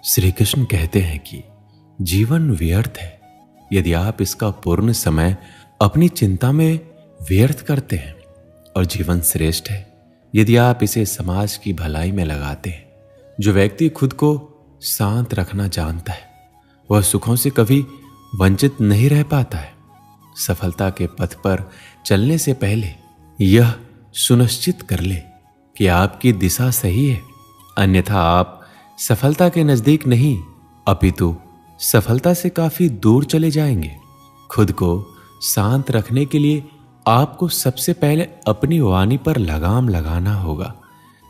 श्री कृष्ण कहते हैं कि जीवन व्यर्थ है यदि आप इसका पूर्ण समय अपनी चिंता में व्यर्थ करते हैं, और जीवन श्रेष्ठ है यदि आप इसे समाज की भलाई में लगाते हैं। जो व्यक्ति खुद को शांत रखना जानता है वह सुखों से कभी वंचित नहीं रह पाता है। सफलता के पथ पर चलने से पहले यह सुनिश्चित कर ले कि आपकी दिशा सही है, अन्यथा आप सफलता के नजदीक नहीं अपितु सफलता से काफी दूर चले जाएंगे। खुद को शांत रखने के लिए आपको सबसे पहले अपनी वाणी पर लगाम लगाना होगा।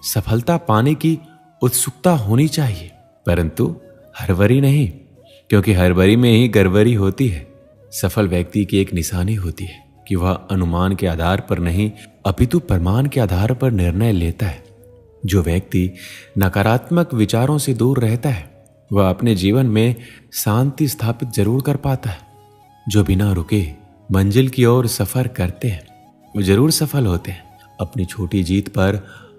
सफलता पाने की उत्सुकता होनी चाहिए, परंतु हरवरी नहीं, क्योंकि हरवरी में ही गड़बड़ी होती है। सफल व्यक्ति की एक निशानी होती है कि वह अनुमान के आधार पर नहीं अपितु प्रमाण के आधार पर निर्णय लेता है। जो व्यक्ति नकारात्मक विचारों से दूर रहता है वह अपने जीवन में शांति स्थापित जरूर कर पाता है। जो बिना रुके मंजिल की ओर सफर करते हैं वो जरूर सफल होते हैं। अपनी छोटी जीत पर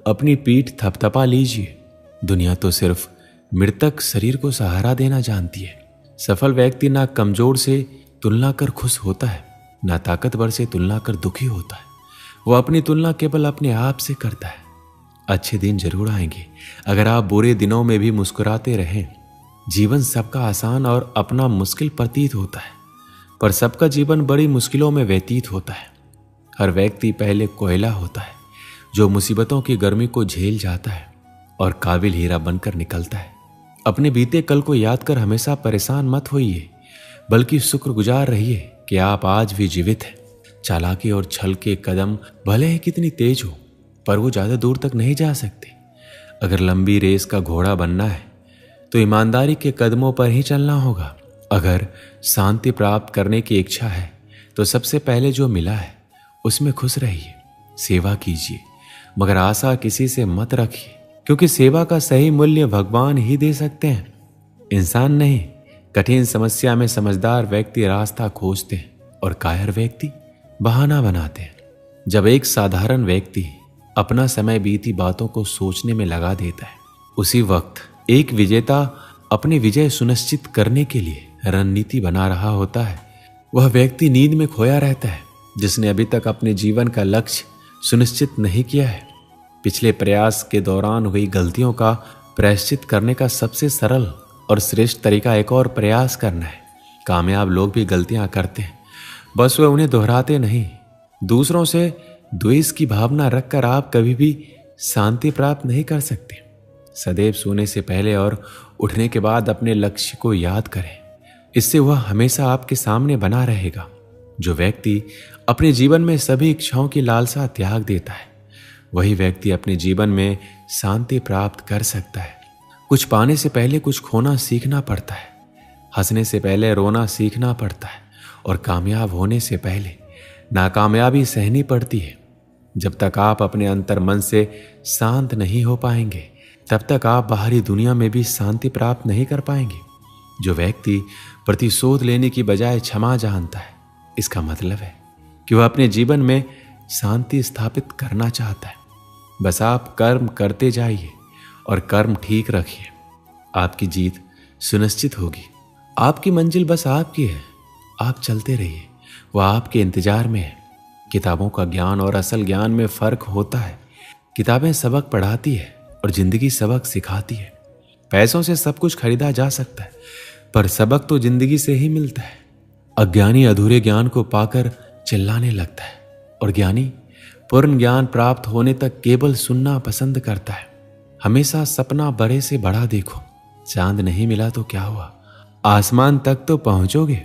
अपनी पीठ थपथपा लीजिए। दुनिया तो सिर्फ मृतक शरीर को सहारा देना जानती है। सफल व्यक्ति ना कमजोर से तुलना कर खुश होता है, ना ताकतवर से तुलना कर दुखी होता है। वो अपनी तुलना केवल अपने आप से करता है। अच्छे दिन जरूर आएंगे अगर आप बुरे दिनों में भी मुस्कुराते रहें। जीवन सबका आसान और अपना मुश्किल प्रतीत होता है, पर सबका जीवन बड़ी मुश्किलों में व्यतीत होता है। हर व्यक्ति पहले कोयला होता है जो मुसीबतों की गर्मी को झेल जाता है और काबिल हीरा बनकर निकलता है। अपने बीते कल को याद कर हमेशा परेशान मत होइए, बल्कि शुक्रगुजार रहिए कि आप आज भी जीवित हैं। चालाकी और छल के कदम भले ही कितनी तेज हो, पर वो ज्यादा दूर तक नहीं जा सकते। अगर लंबी रेस का घोड़ा बनना है तो ईमानदारी के कदमों पर ही चलना होगा। अगर शांति प्राप्त करने की इच्छा है तो सबसे पहले जो मिला है उसमें खुश रहिए। सेवा कीजिए, मगर आशा किसी से मत रखिए, क्योंकि सेवा का सही मूल्य भगवान ही दे सकते हैं, इंसान नहीं। कठिन समस्या में समझदार व्यक्ति रास्ता खोजते हैं और कायर व्यक्ति बहाना बनाते हैं। जब एक साधारण व्यक्ति अपना समय बीती बातों को सोचने में लगा देता है, उसी वक्त एक विजेता अपनी विजय सुनिश्चित करने के लिए रणनीति बना रहा होता है। वह व्यक्ति नींद में खोया रहता है जिसने अभी तक अपने जीवन का लक्ष्य सुनिश्चित नहीं किया है। पिछले प्रयास के दौरान हुई गलतियों का प्रायश्चित करने का सबसे सरल और श्रेष्ठ तरीका एक और प्रयास करना है। कामयाब लोग भी गलतियां करते हैं, बस वे उन्हें दोहराते नहीं। दूसरों से द्वेष की भावना रखकर आप कभी भी शांति प्राप्त नहीं कर सकते। सदैव सोने से पहले और उठने के बाद अपने लक्ष्य को याद करें, इससे वह हमेशा आपके सामने बना रहेगा। जो व्यक्ति अपने जीवन में सभी इच्छाओं की लालसा त्याग देता है वही व्यक्ति अपने जीवन में शांति प्राप्त कर सकता है। कुछ पाने से पहले कुछ खोना सीखना पड़ता है, हंसने से पहले रोना सीखना पड़ता है, और कामयाब होने से पहले नाकामयाबी सहनी पड़ती है। जब तक आप अपने अंतर मन से शांत नहीं हो पाएंगे तब तक आप बाहरी दुनिया में भी शांति प्राप्त नहीं कर पाएंगे। जो व्यक्ति प्रतिशोध लेने की बजाय क्षमा जानता है, इसका मतलब है कि वह अपने जीवन में शांति स्थापित करना चाहता है। बस आप कर्म करते जाइए और कर्म ठीक रखिए, आपकी जीत सुनिश्चित होगी। आपकी मंजिल बस आपकी है, आप चलते रहिए, वह आपके इंतजार में है। किताबों का ज्ञान और असल ज्ञान में फर्क होता है। किताबें सबक पढ़ाती है और जिंदगी सबक सिखाती है। पैसों से सब कुछ खरीदा जा सकता है, पर सबक तो जिंदगी से ही मिलता है। अज्ञानी अधूरे ज्ञान को पाकर चिल्लाने लगता है, और ज्ञानी पूर्ण ज्ञान प्राप्त होने तक केवल सुनना पसंद करता है। हमेशा सपना बड़े से बड़ा देखो। चांद नहीं मिला तो क्या हुआ, आसमान तक तो पहुंचोगे।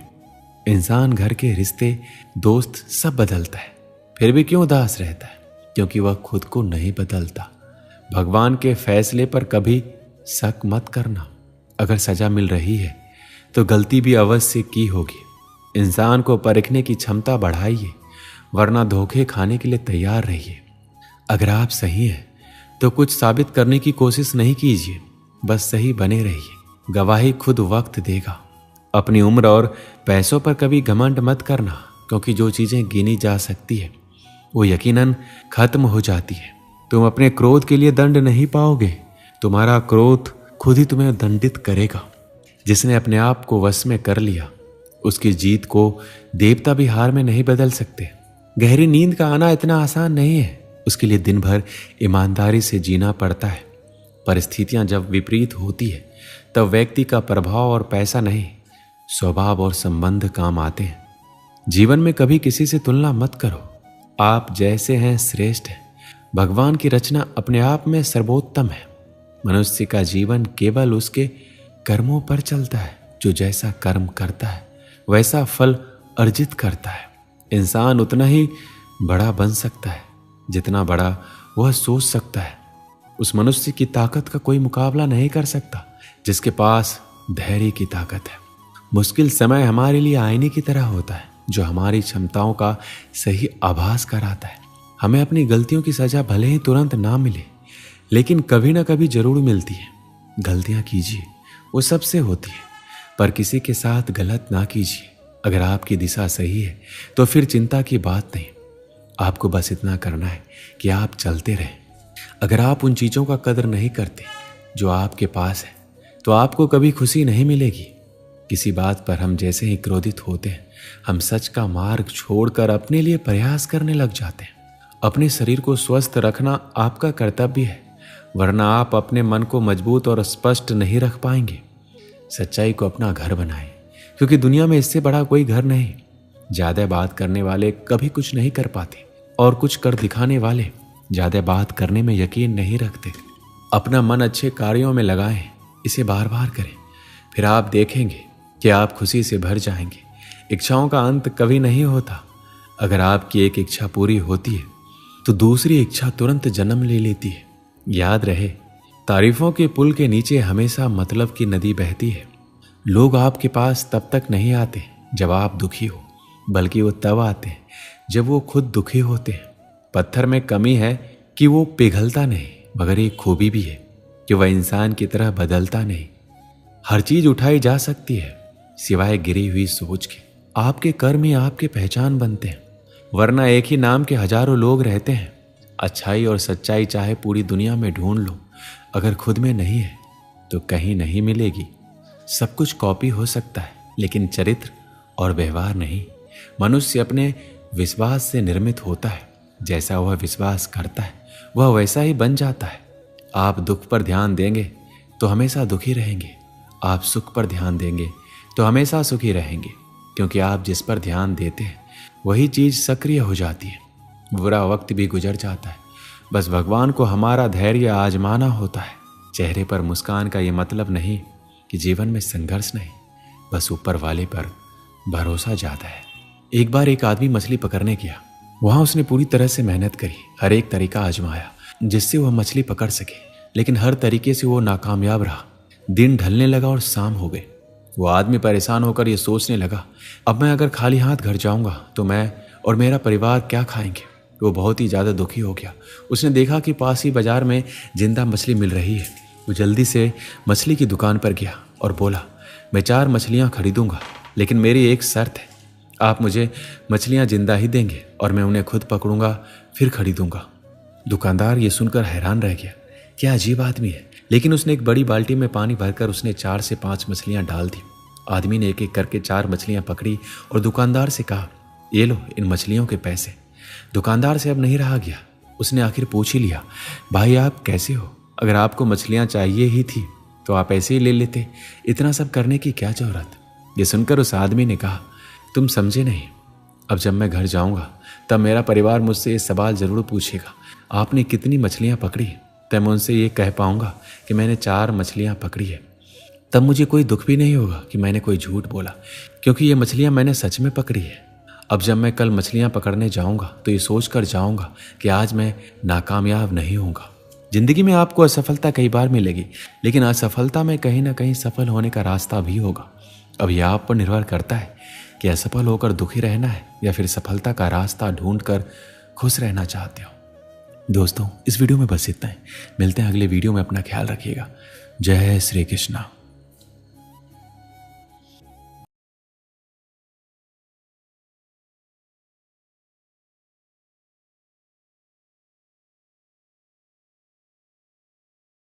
इंसान, घर के रिश्ते, दोस्त सब बदलता है, फिर भी क्यों उदास रहता है? क्योंकि वह खुद को नहीं बदलता। भगवान के फैसले पर कभी शक मत करना। अगर सजा मिल रही है तो गलती भी अवश्य की होगी। इंसान को परखने की क्षमता बढ़ाइए, वरना धोखे खाने के लिए तैयार रहिए। अगर आप सही हैं तो कुछ साबित करने की कोशिश नहीं कीजिए, बस सही बने रहिए। गवाही खुद वक्त देगा। अपनी उम्र और पैसों पर कभी घमंड मत करना, क्योंकि जो चीजें गिनी जा सकती है वो यकीनन खत्म हो जाती है। तुम अपने क्रोध के लिए दंड नहीं पाओगे। तुम्हारा क्रोध खुद ही तुम्हें दंडित करेगा। जिसने अपने आप को वश में कर लिया, उसकी जीत को देवता भी हार में नहीं बदल सकते। गहरी नींद का आना इतना आसान नहीं है, उसके लिए दिन भर ईमानदारी से जीना पड़ता है। परिस्थितियां जब विपरीत होती है तब व्यक्ति का प्रभाव और पैसा नहीं, स्वभाव और संबंध काम आते हैं। जीवन में कभी किसी से तुलना मत करो, आप जैसे हैं श्रेष्ठ हैं। भगवान की रचना अपने आप में सर्वोत्तम है। मनुष्य का जीवन केवल उसके कर्मों पर चलता है। जो जैसा कर्म करता है वैसा फल अर्जित करता है। इंसान उतना ही बड़ा बन सकता है जितना बड़ा वह सोच सकता है। उस मनुष्य की ताकत का कोई मुकाबला नहीं कर सकता जिसके पास धैर्य की ताकत है। मुश्किल समय हमारे लिए आईने की तरह होता है जो हमारी क्षमताओं का सही आभास कराता है। हमें अपनी गलतियों की सजा भले ही तुरंत ना मिले, लेकिन कभी ना कभी जरूर मिलती है। गलतियां कीजिए, वो सबसे होती है, पर किसी के साथ गलत ना कीजिए। अगर आपकी दिशा सही है तो फिर चिंता की बात नहीं। आपको बस इतना करना है कि आप चलते रहें। अगर आप उन चीज़ों का कदर नहीं करते जो आपके पास है तो आपको कभी खुशी नहीं मिलेगी। किसी बात पर हम जैसे ही क्रोधित होते हैं, हम सच का मार्ग छोड़कर अपने लिए प्रयास करने लग जाते हैं। अपने शरीर को स्वस्थ रखना आपका कर्तव्य है, वरना आप अपने मन को मजबूत और स्पष्ट नहीं रख पाएंगे। सच्चाई को अपना घर बनाएं, क्योंकि दुनिया में इससे बड़ा कोई घर नहीं। ज्यादा बात करने वाले कभी कुछ नहीं कर पाते और कुछ कर दिखाने वाले ज्यादा बात करने में यकीन नहीं रखते। अपना मन अच्छे कार्यों में लगाएं, इसे बार बार करें, फिर आप देखेंगे कि आप खुशी से भर जाएंगे। इच्छाओं का अंत कभी नहीं होता। अगर आपकी एक इच्छा पूरी होती है तो दूसरी इच्छा तुरंत जन्म ले लेती है। याद रहे, तारीफों के पुल के नीचे हमेशा मतलब की नदी बहती है। लोग आपके पास तब तक नहीं आते जब आप दुखी हो, बल्कि वो तब आते हैं जब वो खुद दुखी होते हैं। पत्थर में कमी है कि वो पिघलता नहीं, मगर एक खूबी भी है कि वह इंसान की तरह बदलता नहीं। हर चीज उठाई जा सकती है सिवाय गिरी हुई सोच के। आपके कर्म ही आपकी पहचान बनते हैं, वरना एक ही नाम के हजारों लोग रहते हैं। अच्छाई और सच्चाई चाहे पूरी दुनिया में ढूंढ लो, अगर खुद में नहीं है तो कहीं नहीं मिलेगी। सब कुछ कॉपी हो सकता है, लेकिन चरित्र और व्यवहार नहीं। मनुष्य अपने विश्वास से निर्मित होता है। जैसा वह विश्वास करता है वह वैसा ही बन जाता है। आप दुख पर ध्यान देंगे तो हमेशा दुखी रहेंगे, आप सुख पर ध्यान देंगे तो हमेशा सुखी रहेंगे, क्योंकि आप जिस पर ध्यान देते हैं वही चीज सक्रिय हो जाती है। बुरा वक्त भी गुजर जाता है, बस भगवान को हमारा धैर्य आजमाना होता है। चेहरे पर मुस्कान का ये मतलब नहीं कि जीवन में संघर्ष नहीं, बस ऊपर वाले पर भरोसा ज्यादा है। एक बार एक आदमी मछली पकड़ने गया। वहां उसने पूरी तरह से मेहनत करी, हर एक तरीका आजमाया जिससे वह मछली पकड़ सके, लेकिन हर तरीके से वो नाकामयाब रहा। दिन ढलने लगा और शाम हो गई। वो आदमी परेशान होकर ये सोचने लगा, अब मैं अगर खाली हाथ घर जाऊंगा तो मैं और मेरा परिवार क्या खाएंगे। वो बहुत ही ज़्यादा दुखी हो गया। उसने देखा कि पास ही बाजार में जिंदा मछली मिल रही है। वो जल्दी से मछली की दुकान पर गया और बोला, मैं 4 मछलियाँ खरीदूंगा, लेकिन मेरी एक शर्त है, आप मुझे मछलियाँ जिंदा ही देंगे और मैं उन्हें खुद पकड़ूंगा फिर खरीदूंगा। दुकानदार ये सुनकर हैरान रह गया, क्या अजीब आदमी है। लेकिन उसने एक बड़ी बाल्टी में पानी भरकर उसने 4 से 5 मछलियाँ डाल दी। आदमी ने एक एक करके 4 मछलियाँ पकड़ी और दुकानदार से कहा, ये लो इन मछलियों के पैसे। दुकानदार से अब नहीं रहा गया। उसने आखिर पूछ ही लिया, भाई आप कैसे हो? अगर आपको मछलियाँ चाहिए ही थी तो आप ऐसे ही ले लेते, इतना सब करने की क्या जरूरत। ये सुनकर उस आदमी ने कहा, तुम समझे नहीं, अब जब मैं घर जाऊंगा तब मेरा परिवार मुझसे ये सवाल जरूर पूछेगा, आपने कितनी मछलियाँ पकड़ी। तब मैं उनसे ये कह पाऊंगा कि मैंने 4 मछलियाँ पकड़ी है। तब मुझे कोई दुख भी नहीं होगा कि मैंने कोई झूठ बोला, क्योंकि ये मछलियाँ मैंने सच में पकड़ी है। अब जब मैं कल मछलियाँ पकड़ने जाऊंगा तो ये सोच कर जाऊंगा कि आज मैं नाकामयाब नहीं होऊंगा। जिंदगी में आपको असफलता कई बार मिलेगी, लेकिन असफलता में कहीं ना कहीं सफल होने का रास्ता भी होगा। अब यह आप पर निर्भर करता है कि असफल होकर दुखी रहना है या फिर सफलता का रास्ता ढूंढकर खुश रहना चाहते हो। दोस्तों, इस वीडियो में बस इतना ही। मिलते हैं अगले वीडियो में। अपना ख्याल रखिएगा। जय श्री कृष्णा।